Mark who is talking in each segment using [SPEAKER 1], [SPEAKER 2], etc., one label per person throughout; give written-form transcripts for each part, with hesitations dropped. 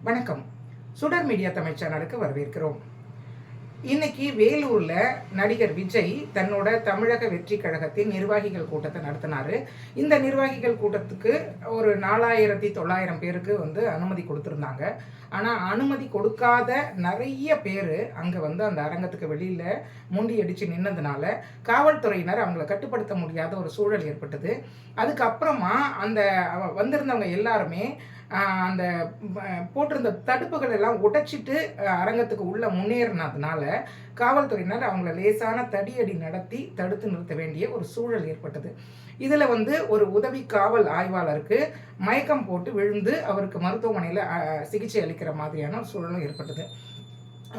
[SPEAKER 1] வணக்கம். சுடர் மீடியா தமிழ் சேனலுக்கு வரவேற்கிறோம். இன்னைக்கு வேலூர்ல நடிகர் விஜய் தன்னோட தமிழக வெற்றி கழகத்தின் நிர்வாகிகள் கூட்டத்தை நடத்தினாரு. இந்த நிர்வாகிகள் கூட்டத்துக்கு ஒரு 4900 பேருக்கு அனுமதி கொடுத்துருந்தாங்க. ஆனா அனுமதி கொடுக்காத நிறைய பேர் அங்க அந்த அரங்கத்துக்கு வெளியில முண்டி அடிச்சு நின்னதுனால காவல்துறையினர் அவங்கள கட்டுப்படுத்த முடியாத ஒரு சூழல் ஏற்பட்டது. அதுக்கப்புறமா அந்த வந்திருந்தவங்க எல்லாருமே அந்த போட்டிருந்த தடுப்புகள் எல்லாம் உடைச்சிட்டு அரங்கத்துக்கு உள்ள முன்னேறினதுனால காவல்துறையினர் அவங்கள லேசான தடியடி நடத்தி தடுத்து நிறுத்த வேண்டிய ஒரு சூழல் ஏற்பட்டது. இதில் ஒரு உதவி காவல் ஆய்வாளருக்கு மயக்கம் போட்டு விழுந்து அவருக்கு மருத்துவமனையில் சிகிச்சை அளிக்கிற மாதிரியான ஒரு சூழலும் ஏற்பட்டது.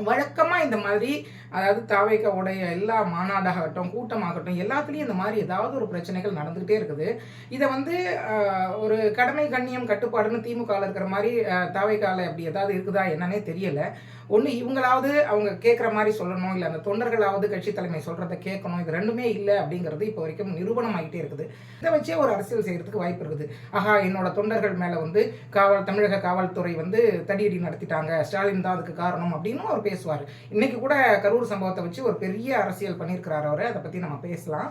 [SPEAKER 1] வழக்கமாக இந்த மாதிரி அதாவது தாவேக்காவுடைய எல்லா மாநாடாகட்டும் கூட்டமாகட்டும் எல்லாத்துலேயும் இந்த மாதிரி ஏதாவது ஒரு பிரச்சனைகள் நடந்துக்கிட்டே இருக்குது. இதை ஒரு கடமை கண்ணியம் கட்டுப்பாடுன்னு திமுகவில் இருக்கிற மாதிரி தாவேக்காவில் அப்படி ஏதாவது இருக்குதா என்னன்னே தெரியலை. ஒன்று இவங்களாவது அவங்க கேட்குற மாதிரி சொல்லணும், இல்லை அந்த தொண்டர்களாவது கட்சி தலைமை சொல்கிறத கேட்கணும். இது ரெண்டுமே இல்லை அப்படிங்கிறது இப்போ வரைக்கும் நிரூபணம் ஆகிட்டே இருக்குது. இதை வச்சே ஒரு அரசியல் செய்கிறதுக்கு வாய்ப்பு இருக்குது. ஆஹா, என்னோட தொண்டர்கள் மேலே தமிழக காவல்துறை தடியடி நடத்திட்டாங்க, ஸ்டாலின் தான் அதுக்கு காரணம் அப்படின்னு அவர் பேசுவார். இன்னைக்கு கூட கரூர் சம்பவத்தை வச்சு ஒரு பெரிய அரசியல் பண்ணியிருக்கிறார் அவர். அதை பற்றி நம்ம பேசலாம்.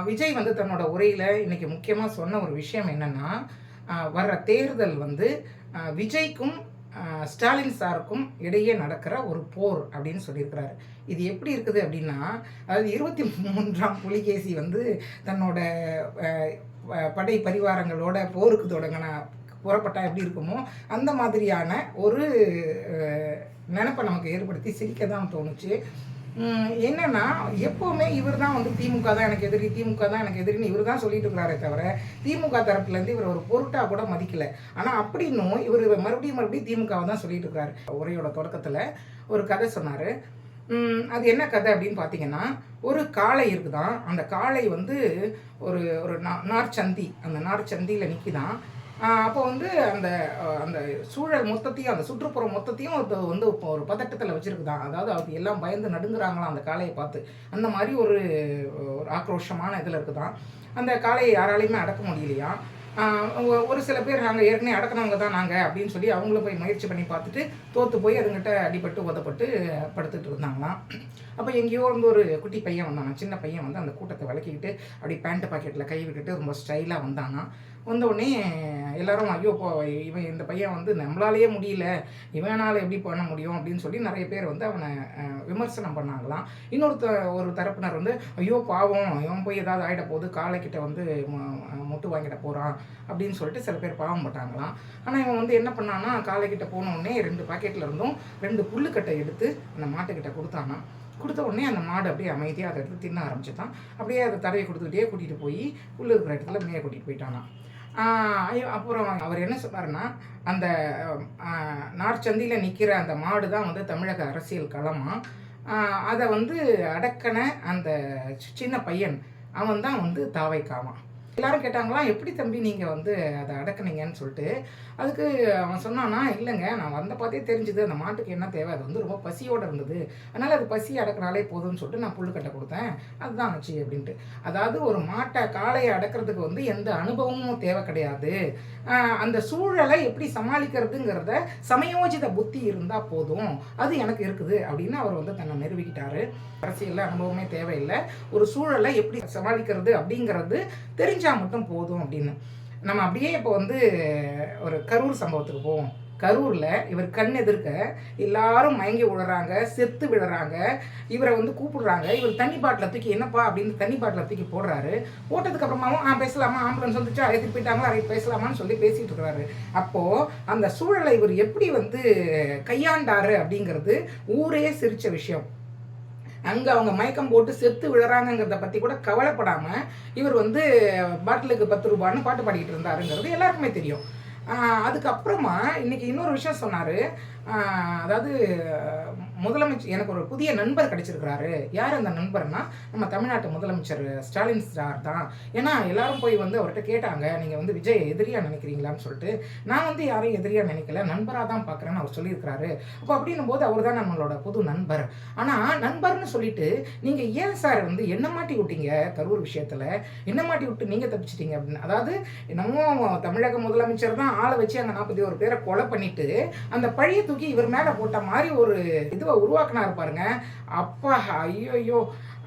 [SPEAKER 1] விஜய் தன்னோட உரையில் இன்னைக்கு முக்கியமாக சொன்ன ஒரு விஷயம் என்னன்னா, வர்ற தேர்தல் விஜய்க்கும் ஸ்டாலின் சாருக்கும் இடையே நடக்கிற ஒரு போர் அப்படின்னு சொல்லியிருக்கிறாரு. இது எப்படி இருக்குது அப்படின்னா, அதாவது 23ஆம் புலிகேசி தன்னோட படை பரிவாரங்களோட போருக்கு தொடங்கின புறப்பட்டா எப்படி இருக்குமோ அந்த மாதிரியான ஒரு நினைப்பை நமக்கு ஏற்படுத்தி சிரிக்க தான் தோணுச்சு. என்னன்னா எப்போவுமே இவர் தான் திமுக தான் எனக்கு எதிரி, திமுக தான் எனக்கு எதிரின்னு இவர் தான் சொல்லிட்டு இருக்கிறாரே தவிர திமுக தரப்புலேருந்து இவர் ஒரு பொருட்டாக கூட மதிக்கலை. ஆனால் அப்படின்னும் இவர் மறுபடியும் திமுகவை தான் சொல்லிட்டு இருக்கிறாரு. உரையோட தொடக்கத்தில் ஒரு கதை சொன்னார். அது என்ன கதை அப்படின்னு பார்த்தீங்கன்னா, ஒரு காளை இருக்குதான். அந்த காளை ஒரு ஒரு நார்ச்சந்தி, அந்த நார்ச்சந்தியில் நிற்கிதான். அப்போ அந்த அந்த சூழல் மொத்தத்தையும் அந்த சுற்றுப்புறம் மொத்தத்தையும் ஒரு பதட்டத்தில் வச்சுருக்குதான். அதாவது அவருக்கு எல்லாம் பயந்து நடுங்குறாங்களாம் அந்த காளையை பார்த்து. அந்த மாதிரி ஒரு ஆக்ரோஷமான இதில் இருக்குதான். அந்த காளையை யாராலையுமே அடக்க முடியலையா. ஒரு சில பேர் நாங்கள் ஏற்கனவே அடக்கினவங்க தான் நாங்கள் அப்படின்னு சொல்லி அவங்களும் போய் முயற்சி பண்ணி பார்த்துட்டு தோற்று போய் அதுங்கிட்ட அடிபட்டு உதப்பட்டு படுத்துட்டு இருந்தாங்களாம். அப்போ எங்கேயோ ஒரு குட்டி பையன் வந்தாங்க, சின்ன பையன் அந்த கூட்டத்தை விளக்கிக்கிட்டு அப்படி பேண்ட் பாக்கெட்டில் கை விட்டுட்டு ரொம்ப ஸ்டைலாக வந்தாங்க. வந்தவுடனே எல்லாரும் ஐயோ இவன் இந்த பையன் நம்மளாலேயே முடியல, இவனால் எப்படி பண்ண முடியும் அப்படின்னு சொல்லி நிறைய பேர் அவனை விமர்சனம் பண்ணாங்களாம். ஒரு தரப்பினர் ஐயோ பாவம், இவன் போய் ஏதாவது ஆகிட போகுது, காலைக்கிட்ட முட்டு வாங்கிட போகிறான் அப்படின்னு சொல்லிட்டு சில பேர் பாவம் பட்டாங்களாம். ஆனால் இவன் என்ன பண்ணான்னா, காலைக்கிட்ட போனோடனே 2 பாக்கெட்டில் இருந்தும் 2 புல்லுக்கட்டை எடுத்து அந்த மாட்டுக்கிட்ட கொடுத்தானா. கொடுத்த உடனே அந்த மாடு அப்படியே அமைதியாக அதை எடுத்து தின்ன ஆரம்பிச்சுதான். அப்படியே அதை தடவை கொடுத்துக்கிட்டே கூட்டிகிட்டு போய் புல் இருக்கிற இடத்துல மேய கூட்டிகிட்டு போயிட்டானா. அப்புறம் அவர் என்ன சொன்னார்னா, அந்த நார்ச்சந்தியில் நிற்கிற அந்த மாடு தான் தமிழக அரசியல் களமாக. அதை அடக்கன அந்த சின்ன பையன் அவன் தான் தாவைக்காவான். எல்லாரும் கேட்டாங்களாம், எப்படி தம்பி நீங்கள் அதை அடக்குனீங்கன்னு சொல்லிட்டு. அதுக்கு அவன் சொன்னான்னா, இல்லைங்க நான் பார்த்தே தெரிஞ்சுது அந்த மாட்டுக்கு என்ன தேவை, அது ரொம்ப பசியோடு இருந்தது, அதனால் அது பசி அடக்கினாலே போதும்னு சொல்லிட்டு நான் புல்லுக்கட்டை கொடுத்தேன், அதுதான் ஆச்சு அப்படின்ட்டு. அதாவது ஒரு காளையை அடக்கிறதுக்கு எந்த அனுபவமும் தேவை கிடையாது, அந்த சூழலை எப்படி சமாளிக்கிறதுங்கிறத சமயோஜித புத்தி இருந்தால் போதும், அது எனக்கு இருக்குது அப்படின்னு அவர் தன்னை நிரூபிக்கிட்டாரு. அரசியலில் அனுபவமே தேவையில்லை, ஒரு சூழலை எப்படி சமாளிக்கிறது அப்படிங்கிறது தெரிஞ்சு மட்டும் போதும் அப்படின்னு. நம்ம அப்படியே இப்போ ஒரு கரூர் சம்பவத்துக்கு போவோம். கரூரில் இவர் கண் எதிர்க்க எல்லாரும் மயங்கி விழுறாங்க, செத்து விழுறாங்க. இவரை கூப்பிடுறாங்க. இவர் தண்ணி பாட்டில் தூக்கி என்னப்பா அப்படின்னு தண்ணி பாட்டில் தூக்கி போடுறாரு. போட்டதுக்கு அப்புறமாவும் பேசலாமா, ஆம்புலன்ஸ் வந்துச்சா, எடுத்துட்டு போயிட்டாங்களா, அதை பேசலாமான்னு சொல்லி பேசிட்டு இருக்கிறாரு. அப்போது அந்த சூழலை இவர் எப்படி கையாண்டாரு அப்படிங்கிறது ஊரே சிரித்த விஷயம். அங்கே அவங்க மயக்கம் போட்டு செத்து விழுறாங்கிறத பற்றி கூட கவலைப்படாமல் இவர் பாட்டிலுக்கு 10 ரூபான்னு பாட்டு பாடிக்கிட்டு இருந்தாருங்கிறது எல்லாருக்குமே தெரியும். அதுக்கப்புறமா இன்னைக்கு இன்னொரு விஷயம் சொன்னார். அதாவது முதலமைச்சர் எனக்கு ஒரு புதிய நண்பர் கிடைச்சிருக்கிறாரு. யார் அந்த நண்பர்னா, நம்ம தமிழ்நாட்டு முதலமைச்சர் ஸ்டாலின் சார் தான். ஏன்னா எல்லாரும் போய் வந்து அவர்கிட்ட கேட்டாங்க, நீங்கள் வந்து விஜய் எதிரியா நினைக்கிறீங்களான்னு சொல்லிட்டு. நான் வந்து யாரையும் எதிரியா நினைக்கல, நண்பராக தான் பார்க்குறேன்னு அவர் சொல்லியிருக்கிறாரு. அப்போ அப்படின்னும் போது அவர் தான் நம்மளோட புது நண்பர். ஆனால் நண்பர்னு சொல்லிட்டு நீங்கள் ஏன் சார் வந்து என்ன மாட்டி விட்டீங்க கரூர் விஷயத்தில், என்ன மாட்டி விட்டு நீங்கள் தப்பிச்சிட்டீங்க அப்படின்னு. அதாவது என்னமோ தமிழக முதலமைச்சர் தான் ஆளை வச்சு அங்கே 41 பேரை கொலை பண்ணிட்டு அந்த பழியை தூக்கி இவர் மேலே போட்ட மாதிரி ஒரு இதுவை உருவாக்கினா இருப்பாருங்க. அப்பா ஐயோ,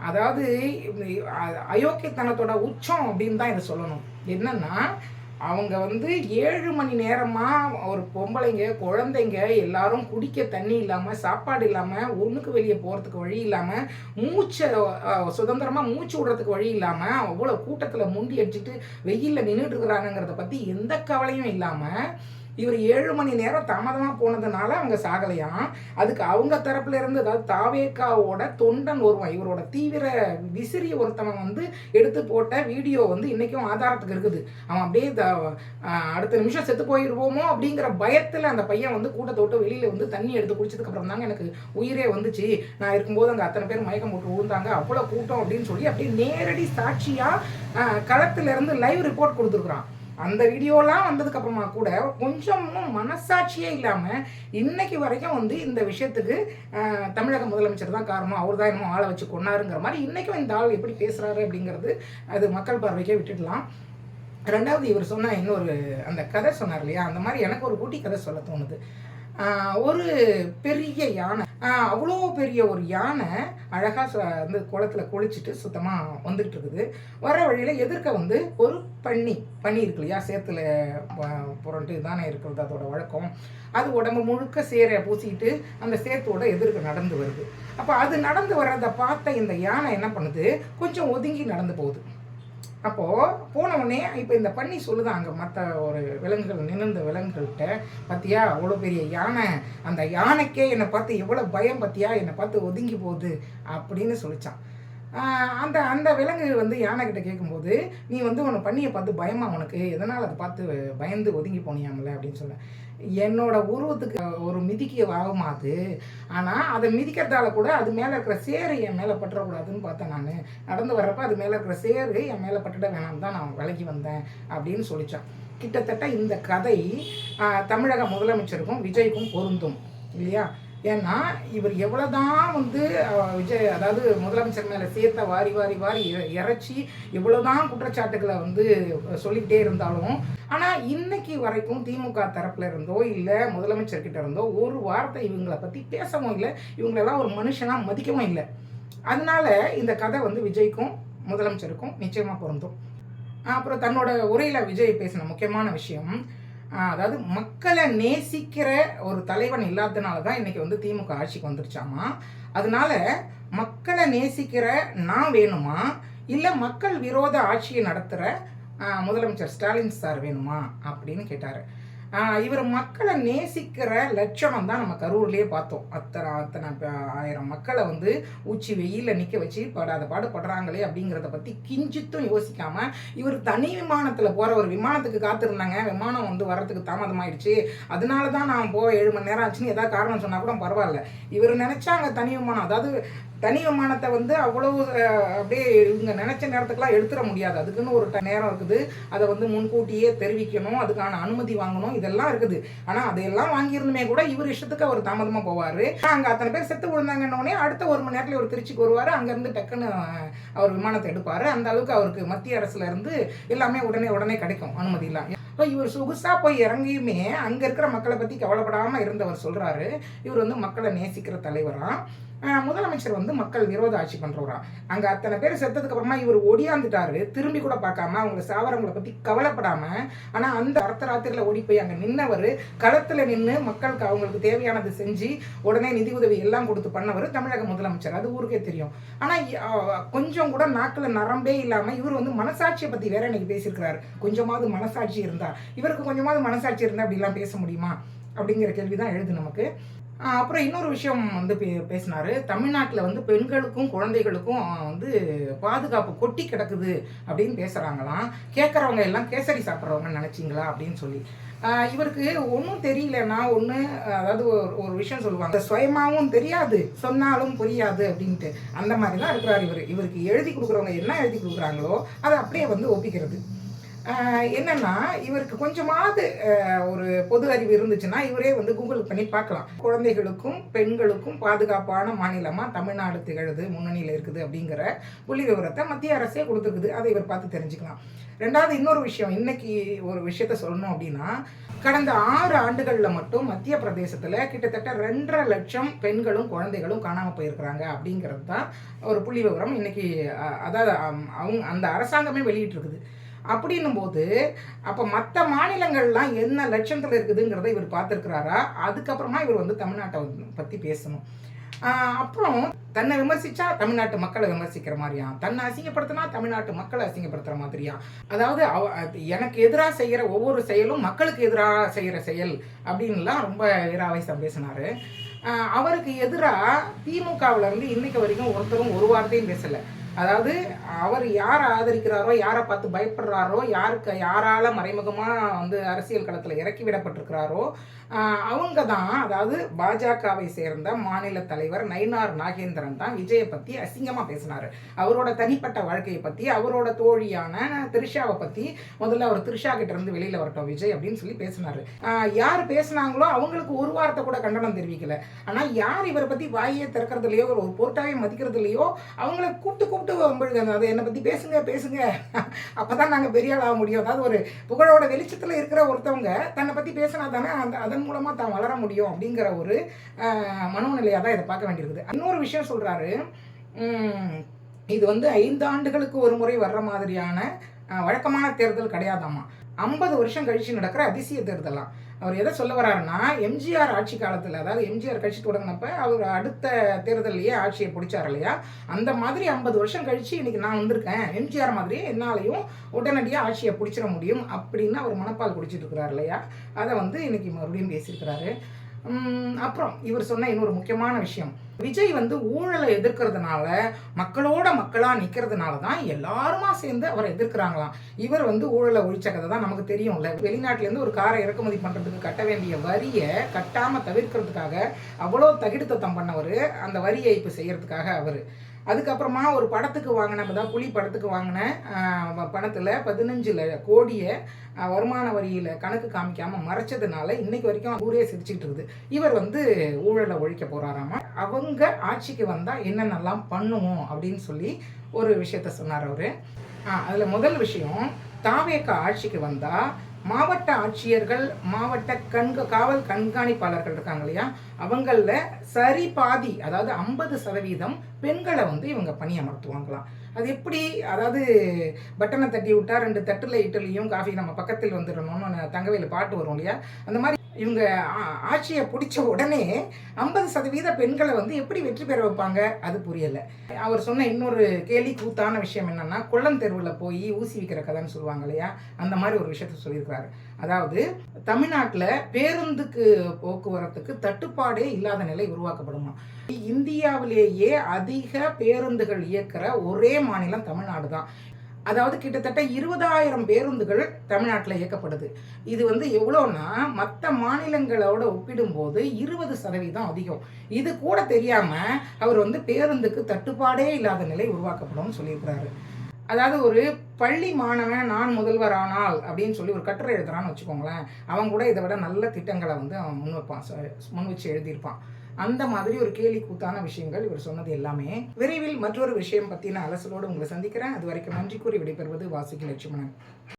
[SPEAKER 1] அதாவது அயோக்கியத்தனத்தோட உச்சம் அப்படின்னு தான் இதை சொல்லணும். என்னன்னா, அவங்க வந்து 7 மணி நேரமாக ஒரு பொம்பளைங்க குழந்தைங்க எல்லாரும் குடிக்க தண்ணி இல்லாமல், சாப்பாடு இல்லாமல், ஒன்றுக்கு வெளியே போகிறதுக்கு வழி இல்லாமல், மூச்சை சுதந்திரமாக மூச்சு விடுறதுக்கு வழி இல்லாமல் அவ்வளோ கூட்டத்தில் முண்டி அடிச்சுட்டு வெயிலில் நின்றுட்டு இருக்கிறாங்கிறத பற்றி எந்த கவலையும் இல்லாமல் இவர் 7 மணி நேரம் தாமதமாக போனதுனால அவங்க சாகலையாம். அதுக்கு அவங்க தரப்புல இருந்து, அதாவது தாவேக்காவோட தொண்டன் ஒருவன், இவரோட தீவிர விசிறி ஒருத்தவன் வந்து எடுத்து போட்ட வீடியோ வந்து இன்றைக்கும் ஆதாரத்துக்கு இருக்குது. அவன் அப்படியே அடுத்த நிமிஷம் செத்து போயிடுவோமோ அப்படிங்கிற பயத்தில் அந்த பையன் வந்து கூட்டத்தை விட்டு வெளியில் வந்து தண்ணி எடுத்து குடிச்சதுக்கு அப்புறம் தாங்க எனக்கு உயிரே வந்துச்சு, நான் இருக்கும்போது அங்கே அத்தனை பேர் மயக்கம் போட்டு விழுந்தாங்க, அவ்வளோ கூட்டம் அப்படின்னு சொல்லி அப்படியே நேரடி சாட்சியாக களத்திலேருந்து லைவ் ரிப்போர்ட் கொடுத்துருக்குறான். அந்த வீடியோலாம் வந்ததுக்கு அப்புறமா கூட கொஞ்சமும் மனசாட்சியே இல்லாமல் இன்னைக்கு வரைக்கும் வந்து இந்த விஷயத்துக்கு தமிழக முதலமைச்சர் தான் காரணம், அவர் தான் இன்னும் ஆளை வச்சு கொண்டாருங்கிற மாதிரி இன்றைக்கும் இந்த ஆள் எப்படி பேசுகிறாரு அப்படிங்கிறது அது மக்கள் பார்வைக்கே விட்டுடலாம். ரெண்டாவது, இவர் சொன்ன இன்னொரு அந்த கதை சொன்னார் இல்லையா, அந்த மாதிரி எனக்கு ஒரு குட்டி கதை சொல்ல தோணுது. ஒரு பெரிய யானை, அவ்வளோ பெரிய ஒரு யானை அழகாக வந்து குளத்தில் குளிச்சுட்டு சுத்தமாக வந்துட்டு இருக்குது. வர வழியில் எதிர்க்க வந்து ஒரு பன்னி இருக்கு இல்லையா, சேத்துல புரண்டு தானே இருக்கிறது அதோட வழக்கம். அது உடம்பு முழுக்க சேரை பூசிக்கிட்டு அந்த சேத்தோட எதிர்க்க நடந்து வருது. அப்போ அது நடந்து வர்றதை பார்த்த இந்த யானை என்ன பண்ணுது, கொஞ்சம் ஒதுங்கி நடந்து போகுது. அப்போது போனவுடனே இப்போ இந்த பன்னி சொல்லுதான் அங்கே மற்ற ஒரு விலங்குகள், நிமிர்ந்த விலங்குகள்கிட்ட, பார்த்தியா அவ்வளோ பெரிய யானை, அந்த யானைக்கே என்னை பார்த்து எவ்வளோ பயம், பார்த்தியா என்னை பார்த்து ஒதுங்கி போகுது அப்படின்னு சொல்லிச்சான். அந்த அந்த விலங்கு வந்து யானைக்கிட்ட கேட்கும்போது, நீ வந்து உன்னை பன்னியை பார்த்து பயமா உனக்கு, எதனால் அதை பார்த்து பயந்து ஒதுங்கி போனியாமல அப்படின்னு சொன்னேன். என்னோட உருவத்துக்கு ஒரு மிதிக்க ஆகுமாது, ஆனால் அதை மிதிக்கிறதால கூட அது மேலே இருக்கிற சேரு என் மேலே பற்றக்கூடாதுன்னு பார்த்தேன். நான் நடந்து வர்றப்ப அது மேலே இருக்கிற சேரு என் மேலே பட்டுட வேணாம் தான் நான் விலகி வந்தேன் அப்படின்னு சொல்லித்தான். கிட்டத்தட்ட இந்த கதை தமிழக முதலமைச்சருக்கும் விஜய்க்கும் பொருந்தும் இல்லையா. ஏன்னா இவர் எவ்வளோதான் வந்து விஜய், அதாவது முதலமைச்சர் மேலே சேர்த்த வாரி வாரி வாரி இறைச்சி எவ்வளோதான் குற்றச்சாட்டுகளை வந்து சொல்லிக்கிட்டே இருந்தாலும், ஆனால் இன்னைக்கு வரைக்கும் திமுக தரப்புல இருந்தோ இல்லை முதலமைச்சர்கிட்ட இருந்தோ ஒரு வார்த்தை இவங்களை பற்றி பேசவும் இல்லை, இவங்களெல்லாம் ஒரு மனுஷனாக மதிக்கவும் இல்லை. அதனால இந்த கதை வந்து விஜய்க்கும் முதலமைச்சருக்கும் நிச்சயமாக பொருந்தும். அப்புறம் தன்னோட உரையில் விஜய் பேசின முக்கியமான விஷயம், அதாவது மக்களை நேசிக்கிற ஒரு தலைவன் இல்லாததுனால தான் இன்றைக்கி வந்து திமுக ஆட்சிக்கு வந்துருச்சாமா. அதனால மக்களை நேசிக்கிற நான் வேணுமா, இல்லை மக்கள் விரோத ஆட்சியை நடத்துகிற முதலமைச்சர் ஸ்டாலின் சார் வேணுமா அப்படின்னு கேட்டார். இவர் மக்களை நேசிக்கிற லட்சணம் தான் நம்ம கரூர்லேயே பார்த்தோம். அத்தனை ஆயிரம் மக்களை வந்து உச்சி வெயிலில் நிற்க வச்சு பாடுபடுறாங்களே அப்படிங்கிறத பற்றி கிஞ்சித்தும் யோசிக்காமல், இவர் தனி விமானத்தில் போகிற ஒரு விமானத்துக்கு காத்திருந்தாங்க, விமானம் வந்து வர்றதுக்கு தாமதமாயிடுச்சு, அதனால தான் நான் 7 மணி நேரம் ஆச்சுன்னு ஏதாவது காரணம் சொன்னால் கூட பரவாயில்ல. இவர் நினச்சாங்க தனி விமானம், அதாவது தனி விமானத்தை வந்து அவ்வளவு அப்படியே இவங்க நினச்ச நேரத்துக்குலாம் எடுத்துட முடியாது, அதுக்குன்னு ஒரு நேரம் இருக்குது, அதை வந்து முன்கூட்டியே தெரிவிக்கணும், அதுக்கான அனுமதி வாங்கணும், இதெல்லாம் இருக்குது. ஆனால் அதையெல்லாம் வாங்கியிருந்துமே கூட இவர் இஷ்டத்துக்கு அவர் தாமதமாக போவார். அங்கே அத்தனை பேர் செத்து விழுந்தாங்கன்னொடனே அடுத்த 1 மணி நேரத்தில் ஒரு திருச்சிக்கு வருவார், அங்கேருந்து டக்குன்னு அவர் விமானத்தை எடுப்பார். அந்த அளவுக்கு அவருக்கு மத்திய அரசுல இருந்து எல்லாமே உடனே கிடைக்கும் அனுமதியெல்லாம். இப்போ இவர் சொகுசாக போய் இறங்கியுமே அங்கே இருக்கிற மக்களை பற்றி கவலைப்படாமல் இருந்தவர் சொல்கிறாரு, இவர் வந்து மக்களை நேசிக்கிற தலைவராக. முதலமைச்சர் வந்து மக்கள் விரோத ஆட்சி பண்ணுறவரா. அங்கே அத்தனை பேர் செத்ததுக்கு அப்புறமா இவர் ஒடியாந்துட்டாரு, திரும்பி கூட பார்க்காம அவங்க சாவரவங்களை பற்றி கவலைப்படாமல். ஆனால் அந்த அர்த்தராத்திரியில் ஓடி போய் அங்கே நின்னவர், களத்தில் நின்று மக்களுக்கு அவங்களுக்கு தேவையானது செஞ்சு உடனே நிதி உதவி எல்லாம் கொடுத்து பண்ணவர் தமிழக முதலமைச்சர், அது ஊருக்கே தெரியும். ஆனால் கொஞ்சம் கூட நாக்கில் நரம்பே இல்லாமல் இவர் வந்து மனசாட்சியை பற்றி வேற இன்னைக்கு பேசியிருக்கிறாரு. கொஞ்சமாவது மனசாட்சி இருந்தா, இவருக்கு கொஞ்சமாவது மனசாட்சி இருந்தால் அப்படிலாம் பேச முடியுமா அப்படிங்கிற கேள்வி தான் எழுது நமக்கு. அப்புறம் இன்னொரு விஷயம் வந்து பேசினார், தமிழ்நாட்டில் வந்து பெண்களுக்கும் குழந்தைகளுக்கும் வந்து பாதுகாப்பு கொட்டி கிடக்குது அப்படின்னு பேசுகிறாங்களாம். கேட்குறவங்க எல்லாம் கேசரி சாப்பிட்றவங்கன்னு நினச்சிங்களா அப்படின்னு சொல்லி. இவருக்கு ஒன்றும் தெரியலன்னா ஒன்று, அதாவது ஒரு விஷயம் சொல்லுவாங்க, சுயமாகவும் தெரியாது சொன்னாலும் புரியாது அப்படின்ட்டு. அந்த மாதிரி தான் இருக்கிறார் இவருக்கு எழுதி கொடுக்குறவங்க என்ன எழுதி கொடுக்குறாங்களோ அதை அப்படியே வந்து ஒப்பிக்கிறது. என்னன்னா இவருக்கு கொஞ்சமாவது ஒரு பொது அறிவு இருந்துச்சுன்னா இவரே வந்து கூகுள் பண்ணி பார்க்கலாம். குழந்தைகளுக்கும் பெண்களுக்கும் பாதுகாப்பான மாநிலமாக தமிழ்நாடு திகழுது, முன்னணியில் இருக்குது அப்படிங்கிற புள்ளி விவரத்தை மத்திய அரசே கொடுத்துருக்குது. அதை இவர் பார்த்து தெரிஞ்சுக்கலாம். ரெண்டாவது இன்னொரு விஷயம், இன்னைக்கு ஒரு விஷயத்த சொல்லணும் அப்படின்னா, கடந்த 6 ஆண்டுகளில் மட்டும் மத்திய பிரதேசத்தில் கிட்டத்தட்ட 2.5 லட்சம் பெண்களும் குழந்தைகளும் காணாமல் போயிருக்கிறாங்க அப்படிங்கிறது தான் ஒரு புள்ளி விவரம் இன்னைக்கு. அதாவது அவங்க அந்த அரசாங்கமே வெளியிட்டிருக்குது. அப்படின்னும் போது அப்போ மற்ற மாநிலங்கள்லாம் என்ன லட்சத்தில் இருக்குதுங்கிறத இவர் பார்த்துருக்கிறாரா? அதுக்கப்புறமா இவர் வந்து தமிழ்நாட்டை பற்றி பேசணும். அப்புறம் தன்னை விமர்சிச்சா தமிழ்நாட்டு மக்களை விமர்சிக்கிற மாதிரியா, தன்னை அசிங்கப்படுத்தினா தமிழ்நாட்டு மக்களை அசிங்கப்படுத்துகிற மாதிரியா, அதாவது எனக்கு எதிராக செய்கிற ஒவ்வொரு செயலும் மக்களுக்கு எதிராக செய்கிற செயல் அப்படின்லாம் ரொம்ப வீராவேசம் பேசினார். அவருக்கு எதிராக திமுகவிலேருந்து இன்னைக்கு வரைக்கும் ஒருத்தரும் ஒரு வார்த்தையும் பேசலை. அதாவது அவர் யாரை ஆதரிக்கிறாரோ, யாரை பார்த்து பயப்படுறாரோ, யாரால மறைமுகமாக வந்து அரசியல் களத்தில் இறக்கி விடப்பட்டிருக்கிறாரோ அவங்க தான், அதாவது பாஜகவை சேர்ந்த மாநில தலைவர் நயினார் நாகேந்திரன் தான் விஜயை பற்றி அசிங்கமாக பேசினார். அவரோட தனிப்பட்ட வாழ்க்கையை பற்றி, அவரோட தோழியான திரிஷாவை பற்றி, முதல்ல அவர் திரிஷா கிட்ட இருந்து வெளியில் வரட்டும் விஜய் அப்படின்னு சொல்லி பேசினார். யார் பேசினாங்களோ அவங்களுக்கு ஒரு வார்த்தை கூட கண்டனம் தெரிவிக்கல. ஆனால் யார் இவரை பற்றி வாயே திறக்கிறது இல்லையோ, ஒரு பொருட்டாவே மதிக்கிறது இல்லையோ, அவங்கள கூப்பிட்டு அது என்னை பற்றி பேசுங்க அப்போதான் நாங்கள் பெரிய ஆள் ஆக முடியும். அதாவது ஒரு புகழோட வெளிச்சத்தில் இருக்கிற ஒருத்தவங்க தன்னை பற்றி பேசினா தானே அதன் மூலமாக தான் வளர முடியும் அப்படிங்கிற ஒரு மனோநிலையாக தான் இதை பார்க்க வேண்டியிருக்குது. இன்னொரு விஷயம் சொல்கிறாரு, இது வந்து 5 ஆண்டுகளுக்கு ஒரு முறை வர்ற மாதிரியான வழக்கமான தேர்தல் கிடையாதாமா, 50 வருஷம் கழிச்சு நடக்கிற அதிசய தேர்தலாம். அவர் எதை சொல்ல வர்றாருன்னா, எம்ஜிஆர் ஆட்சி காலத்தில், அதாவது எம்ஜிஆர் கட்சி தொடங்கினப்ப அவர் அடுத்த தேர்தலையே ஆட்சியை பிடிச்சார் இல்லையா, அந்த மாதிரி 50 வருஷம் கழிச்சு இன்னைக்கு நான் வந்திருக்கேன், எம்ஜிஆர் மாதிரியே என்னாலையும் உடனடியாக ஆட்சியை பிடிச்சிட முடியும் அப்படின்னு அவர் மனப்பால் குடிச்சிட்டு இருக்கிறார் இல்லையா, அதை வந்து இன்னைக்கு மறுபடியும் பேசியிருக்கிறாரு. அப்புறம் இவர் சொன்ன இன்னொரு முக்கியமான விஷயம், விஜய் வந்து ஊழலை எதிர்க்கிறதுனால, மக்களோட மக்களாக நிற்கிறதுனால தான் எல்லாருமா சேர்ந்து அவரை எதிர்க்கிறாங்களாம். இவர் வந்து ஊழலை ஒழிச்ச கதை தான் நமக்கு தெரியும்ல. வெளிநாட்டிலேருந்து ஒரு காரை இறக்குமதி பண்ணுறதுக்கு கட்ட வேண்டிய வரியை கட்டாமல் தவிர்க்கிறதுக்காக அவ்வளோ தகிடுத்தம் பண்ணவர், அந்த வரி ஏய்ப்பு செய்கிறதுக்காக அவர். அதுக்கப்புறமா ஒரு படத்துக்கு வாங்கின, தான் புலி படத்துக்கு வாங்கின பணத்தில் 15 கோடியை வருமான வரியில் கணக்கு காமிக்காமல் மறைச்சதுனால இன்னைக்கு வரைக்கும் ஊரே சிரிச்சுக்கிட்டு இருக்குது. இவர் வந்து ஊழலை ஒழிக்க போகிறாராமா. அவங்க ஆட்சிக்கு வந்தால் என்னென்னலாம் பண்ணுவோம் அப்படின்னு சொல்லி ஒரு விஷயத்த சொன்னார் அவர். அதில் முதல் விஷயம், தாவேகா ஆட்சிக்கு வந்தால் மாவட்ட ஆட்சியர்கள், மாவட்ட காவல் கண்காணிப்பாளர்கள் இருக்காங்க இல்லையா, அவங்களில் சரி பாதி, அதாவது 50% பெண்களை வந்து இவங்க பணியமர்த்துவாங்களாம். அது எப்படி? அதாவது பட்டனை தட்டி விட்டா 2 தட்டில் இட்லியும் காஃபி நம்ம பக்கத்தில் வந்துடணும்னு தங்கவேலு பாட்டு வரும் இல்லையா, அந்த மாதிரி இவங்க ஆட்சியை பிடிச்ச உடனே 50% பெண்களை வந்து எப்படி வெற்றி பெற வைப்பாங்க, அது புரியலை. அவர் சொன்ன இன்னொரு கேலி கூத்தான விஷயம் என்னன்னா, குளம் தெருவில் போய் ஊசி விற்கிற கதைன்னு சொல்லுவாங்க இல்லையா, அந்த மாதிரி ஒரு விஷயத்த சொல்லியிருக்கிறாரு. அதாவது தமிழ்நாட்டில் பேருந்துக்கு போக்குவரத்துக்கு தட்டுப்பாடே இல்லாத நிலை உருவாக்கப்படுமா. இந்தியாவிலேயே அதிக பேருந்துகள் இயக்கிற ஒரே மாநிலம் தமிழ்நாடு தான். அதாவது கிட்டத்தட்ட 20,000 பேருந்துகள் தமிழ்நாட்டில் இயக்கப்படுது. இது வந்து எவ்வளோன்னா, மற்ற மாநிலங்களோட ஒப்பிடும்போது 20% அதிகம். இது கூட தெரியாமல் அவர் வந்து பேருந்துக்கு தட்டுப்பாடே இல்லாத நிலை உருவாக்கப்படும் சொல்லியிருக்கிறாரு. அதாவது ஒரு பள்ளி மாணவன் நான் முதல்வர் ஆனால் அப்படின்னு சொல்லி ஒரு கட்டுரை எழுதுறான்னு வச்சுக்கோங்களேன், அவன் கூட இதை விட நல்ல திட்டங்களை வந்து அவன் முன் வச்சு எழுதியிருப்பான். அந்த மாதிரி ஒரு கேலி கூத்தான விஷயங்கள் இவர் சொன்னது எல்லாமே. விரைவில் மற்றொரு விஷயம் பற்றின அலசலோடு உங்களை சந்திக்கிறேன். அது வரைக்கும் நன்றி கூறி விடைபெறுவது வாசுகி லட்சுமணன்.